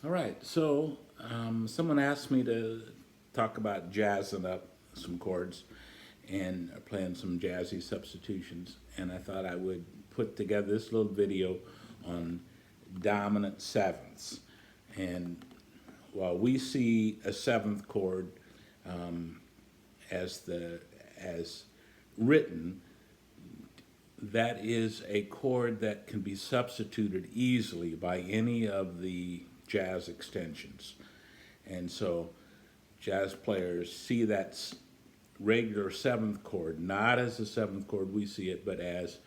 All right, so someone asked me to talk about jazzing up some chords and playing some jazzy substitutions, and I thought I would put together this little video on dominant sevenths. And while we see a seventh chord as the as written, that is a chord that can be substituted easily by any of the jazz extensions. And so jazz players see that regular seventh chord not as a seventh chord we see it, but as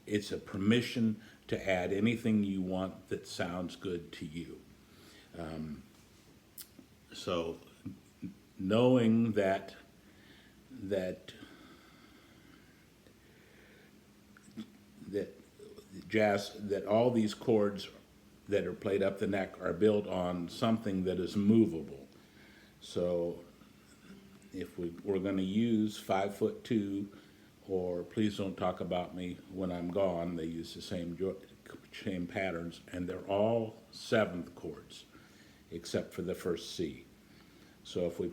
it's a permission to add anything you want that sounds good to you. So knowing that that jazz that all these chords that are played up the neck are built on something that is movable. So if we're going to use 5'2" or Please Don't Talk About Me When I'm Gone, they use the same patterns, and they're all seventh chords except for the first C. So if we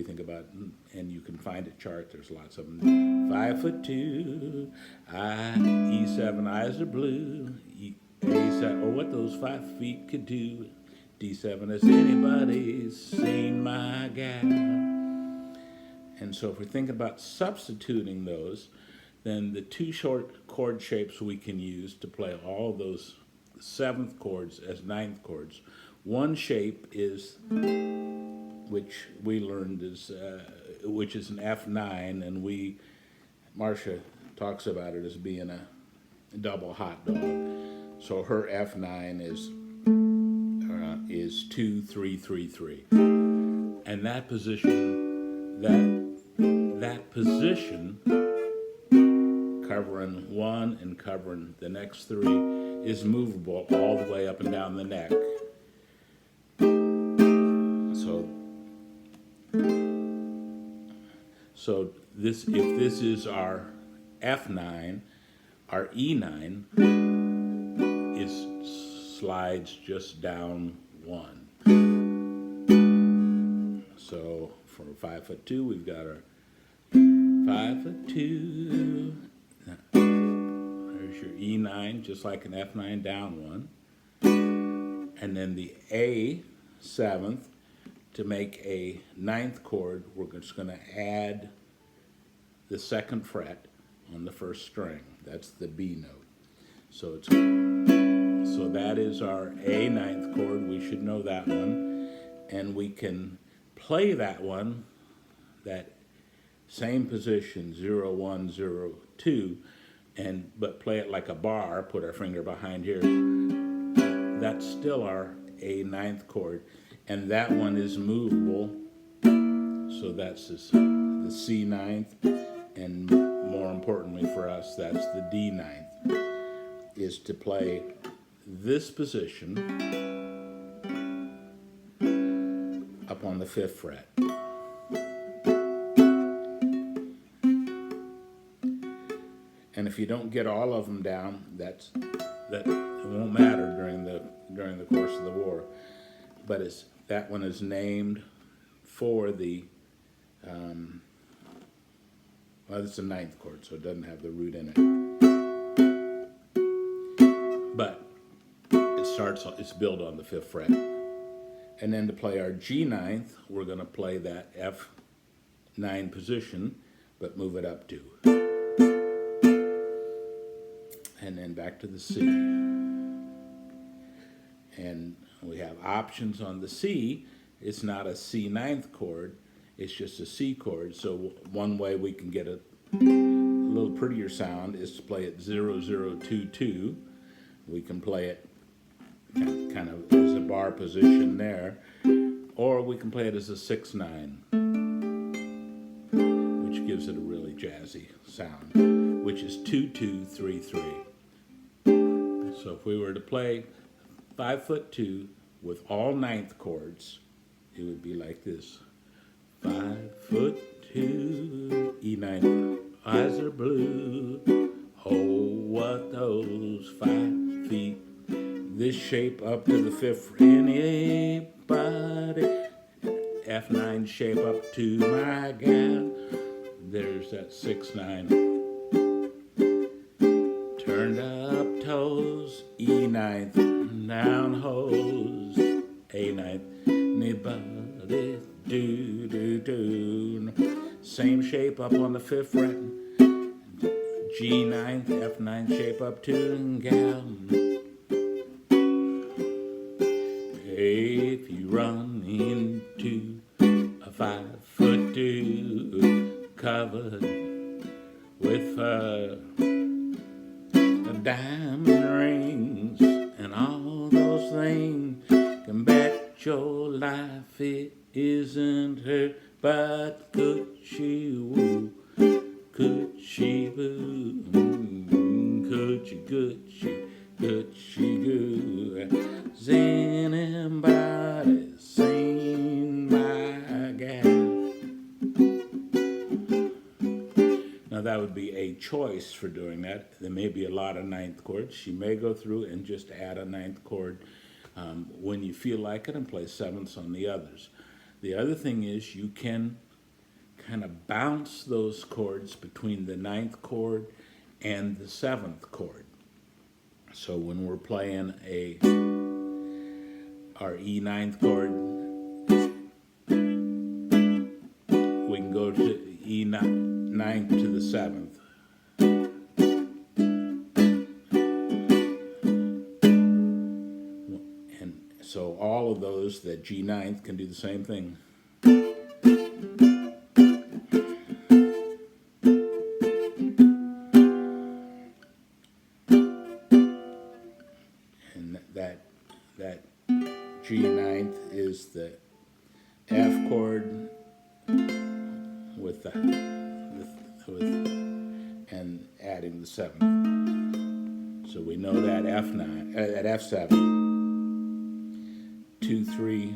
think about, and you can find a chart, there's lots of them. 5'2", E7, eyes are blue, A7, oh, what those 5 feet could do. D7, has anybody seen my gal? And so if we think about substituting those, then the two short chord shapes we can use to play all those seventh chords as ninth chords. One shape is, which we learned is, which is an F9, and Marcia talks about it as being a double hot dog. So her F9 is 2 3 3 3, and that position, that position, covering one and covering the next three, is movable all the way up and down the neck. So if this is our F9, our E9 slides just down one. So for 5'2", we've got our 5'2". There's your E9, just like an F9, down one. And then the A seventh, to make a ninth chord, we're just going to add the second fret on the first string. That's the B note. So that is our A ninth chord. We should know that one, and we can play that one, that same position, 0 1 0 2, but play it like a bar. Put our finger behind here. That's still our A ninth chord, and that one is movable. So that's the C ninth, and more importantly for us, that's the D ninth, is to play this position up on the 5th fret. And if you don't get all of them down, that it won't matter during the course of the war. But that one is named for the well, it's a ninth chord, so it doesn't have the root in it. But it's built on the 5th fret. And then to play our G ninth, we're going to play that F9 position, but move it up 2. And then back to the C. And we have options on the C. It's not a C ninth chord, it's just a C chord. So one way we can get a little prettier sound is to play it 0 0 2 2. We can play it kind of as a bar position there, or we can play it as a 6/9, which gives it a really jazzy sound, which is 2 2 3 3. So if we were to play 5'2" with all ninth chords, it would be like this: 5'2", E9, eyes are blue. Oh, what those 5 feet this shape up to the 5th for anybody. F9 shape up to my gal. There's that 6/9. Turned up toes, E9, down hose, A9. Anybody do. Same shape up on the 5th fret. G9, F9 shape up to gal. If you run into a 5'2" covered with diamond rings and all those things, can bet your life it isn't her, but could she woo? Could she boo? Could she goo? Has anybody seen my gal? Now that would be a choice for doing that. There may be a lot of 9th chords. She may go through and just add a 9th chord when you feel like it and play 7ths on the others. The other thing is you can kind of bounce those chords between the 9th chord and the 7th chord. So when we're playing our E9th chord, we can go to E9 to the 7th. And so all of those, that G9th can do the same thing. That G9th is the F chord with and adding the 7th. So we know that F9 at F7, 2 3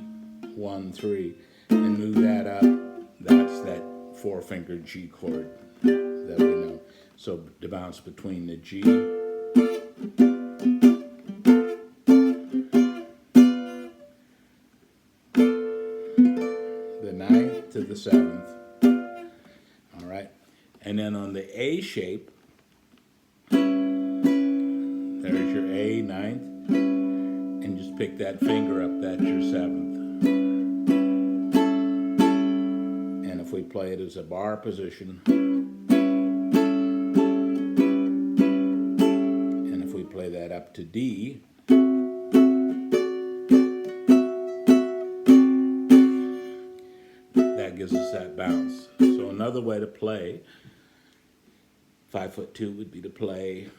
1 3, and move that up. That's that 4-finger G chord that we know. So to bounce between the G, to the 7th. All right, and then on the A shape, there's your A 9th, and just pick that finger up. That's your 7th. And if we play it as a bar position, and if we play that up to D, that gives us that bounce. So another way to play 5'2" would be to play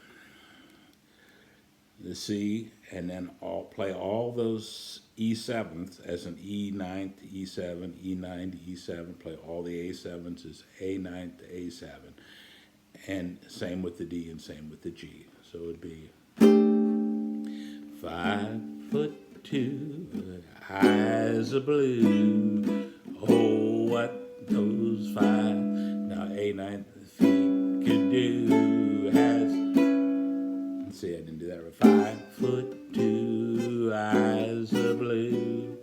the C and then play all those E7s as an E9 to E7, E9 to E7, play all the A7s as A9 to A7, and same with the D and same with the G. So it would be 5'2", eyes are blue. Oh, what those 5 now A9 feet could do has. Let's see, I didn't do that right. 5'2", eyes are blue,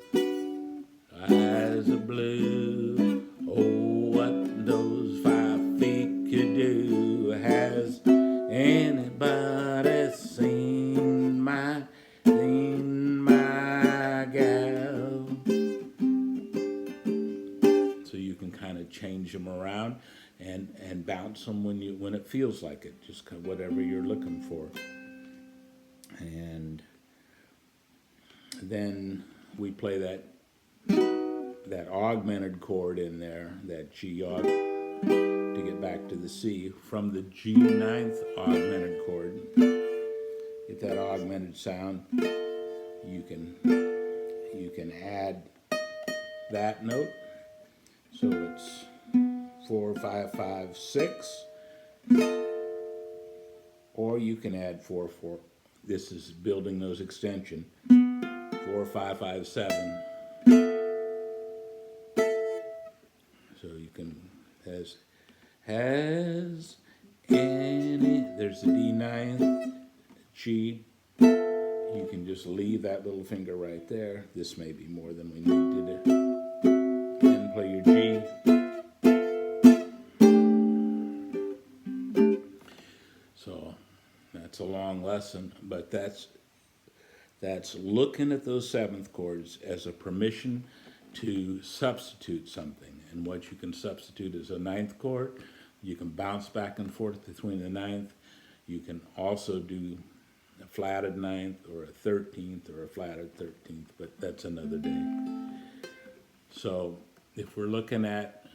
eyes are blue. Oh, what those 5 feet could do. Has anybody seen my gal? So you can kind of change them around and bounce them when it feels like it, just kind of whatever you're looking for. And then we play that augmented chord in there, that G aug, to get back to the C from the G9th augmented chord. Get that augmented sound. You can add that note. So it's 4 5 5 6, or you can add 4 4. This is building those extension. 4 5 5 7. So you can has any. There's the D9, G, you can just leave that little finger right there. This may be more than we need to and play your G. So that's a long lesson, but that's looking at those seventh chords as a permission to substitute something. And what you can substitute is a ninth chord. You can bounce back and forth between the ninth. You can also do a flatted ninth or a 13th or a flatted 13th, but that's another day. So if we're looking at,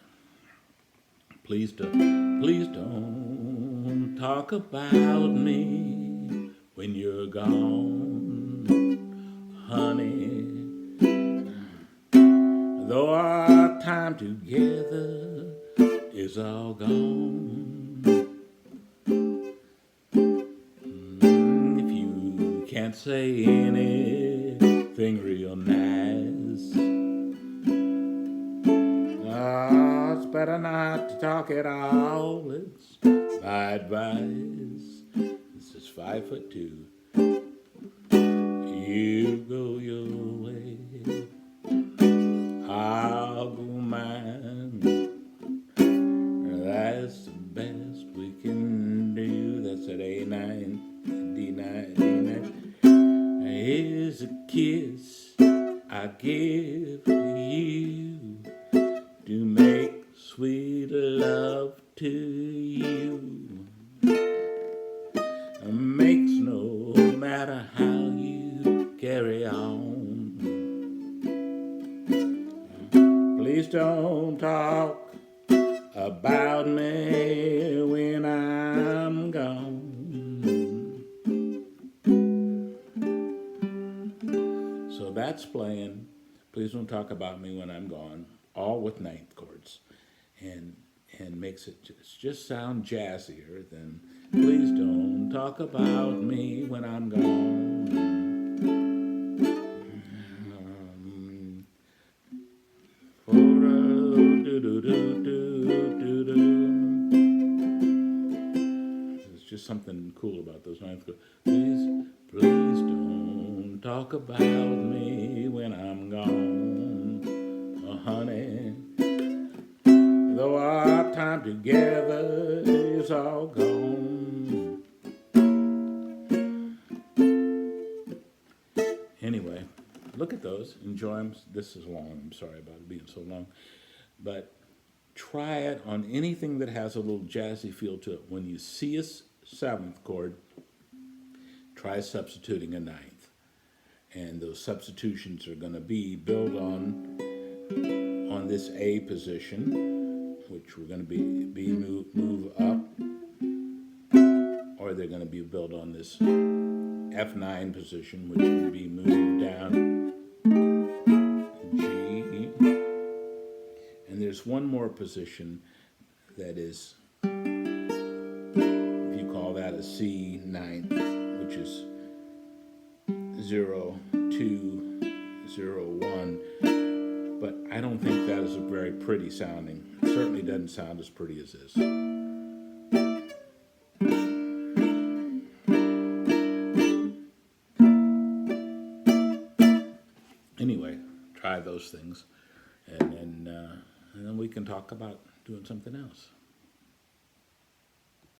please don't talk about me when you're gone, honey. Though our time together is all gone, if you can't say anything real nice, oh, it's better not to talk at all. It's my advice. This is 5'2". You go your way, I'll go mine. That's the best we can do. That's at A9, D9, D9. Here's a kiss I give to you to make sweet love to you. Makes no matter how you carry on. Please don't talk about me when I'm gone. So that's playing Please Don't Talk About Me When I'm Gone, all with ninth chords, and makes it just sound jazzier than Please Don't Talk About Me When I'm Gone. There's just something cool about those ninth chords. Please don't talk about me when I'm gone, oh, honey. Though our time together is all gone. Anyway, look at those, enjoy them. This is long, I'm sorry about it being so long. But try it on anything that has a little jazzy feel to it. When you see a seventh chord, try substituting a ninth. And those substitutions are going to be built on this A position, which we're going to be move up, or they're going to be built on this F9 position, which would be moved down, G. And there's one more position that is, if you call that a C ninth, which is 0, 2, 0, 1. But I don't think that is a very pretty sounding. It certainly doesn't sound as pretty as this. Anyway, try those things, and then we can talk about doing something else.